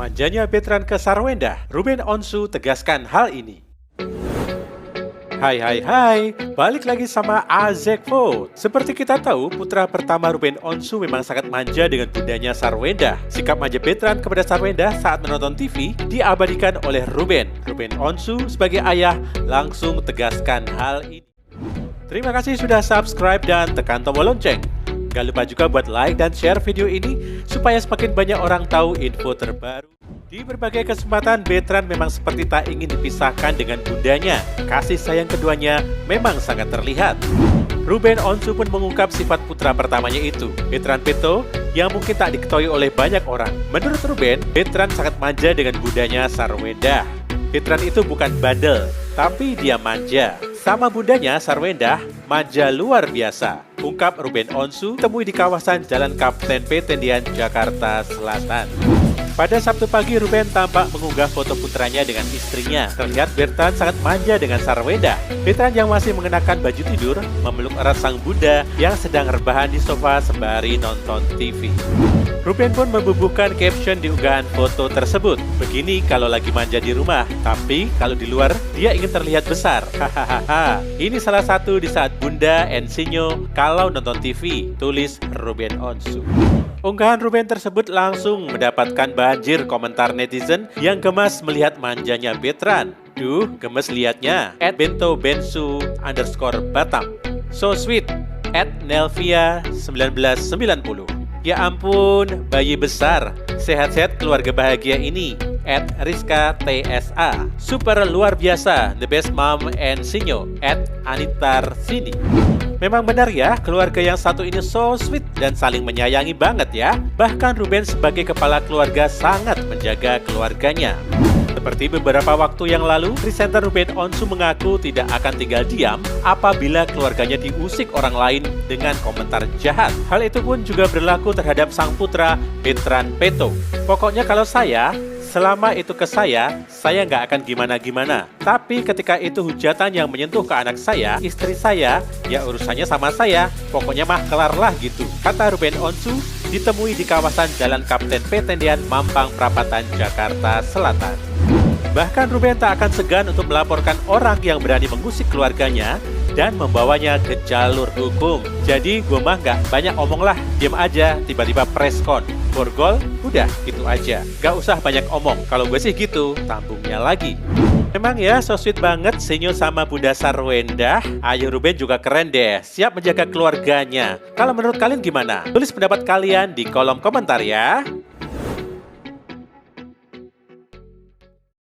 Manjanya Bertrand ke Sarwenda, Ruben Onsu tegaskan hal ini. Hai, balik lagi sama Azekvo. Seperti kita tahu, putra pertama Ruben Onsu memang sangat manja dengan bundanya Sarwenda. Sikap manja Bertrand kepada Sarwenda saat menonton TV diabadikan oleh Ruben. Ruben Onsu sebagai ayah langsung tegaskan hal ini. Terima kasih sudah subscribe dan tekan tombol lonceng. Gak lupa juga buat like dan share video ini supaya semakin banyak orang tahu info terbaru. Di berbagai kesempatan, Bertrand memang seperti tak ingin dipisahkan dengan bundanya. Kasih sayang keduanya memang sangat terlihat. Ruben Onsu pun mengungkap sifat putra pertamanya itu, Bertrand Peto, yang mungkin tak diketahui oleh banyak orang. Menurut Ruben, Bertrand sangat manja dengan bundanya Sarwenda. Bertrand itu bukan bandel, tapi dia manja. Sama bundanya Sarwenda, manja luar biasa. Ungkap Ruben Onsu, temui di kawasan Jalan Kapten P. Tendian, Jakarta Selatan. Pada Sabtu pagi, Ruben tampak mengunggah foto putranya dengan istrinya. Terlihat Bertrand sangat manja dengan Sarwenda. Bertrand yang masih mengenakan baju tidur memeluk erat sang bunda yang sedang rebahan di sofa sembari nonton TV. Ruben pun membubuhkan caption di unggahan foto tersebut. Begini kalau lagi manja di rumah, tapi kalau di luar dia ingin terlihat besar. Hahaha. Ini salah satu di saat bunda Ensinyo kalau nonton TV, tulis Ruben Onsu. Unggahan Ruben tersebut langsung mendapatkan banjir komentar netizen yang gemas melihat manjanya Bertrand. Duh, gemes liatnya. @bentobensu_batam. So sweet. @nelvia1990. Ya ampun, bayi besar. Sehat-sehat keluarga bahagia ini. @Rizka TSA. Super luar biasa. The best mom and sinyo. @Anitarsini. Memang benar ya, keluarga yang satu ini so sweet dan saling menyayangi banget ya. Bahkan Ruben sebagai kepala keluarga sangat menjaga keluarganya. Seperti beberapa waktu yang lalu, presenter Ruben Onsu mengaku tidak akan tinggal diam apabila keluarganya diusik orang lain dengan komentar jahat. Hal itu pun juga berlaku terhadap sang putra Bertrand Peto. Pokoknya kalau selama itu ke saya nggak akan gimana-gimana. Tapi ketika itu hujatan yang menyentuh ke anak saya, istri saya, ya urusannya sama saya. Pokoknya mah kelar lah gitu, kata Ruben Onsu ditemui di kawasan Jalan Kapten P. Tendian, Mampang Perapatan, Jakarta Selatan. Bahkan Ruben tak akan segan untuk melaporkan orang yang berani mengusik keluarganya dan membawanya ke jalur hukum. Jadi gue mah gak banyak omong lah, diam aja, tiba-tiba preskon. Borgol, udah gitu aja. Gak usah banyak omong, kalau gue sih gitu, tambungnya lagi. Memang ya, so sweet banget Sinyo sama Bunda Sarwenda. Ayo Ruben juga keren deh, siap menjaga keluarganya. Kalau menurut kalian gimana? Tulis pendapat kalian di kolom komentar ya.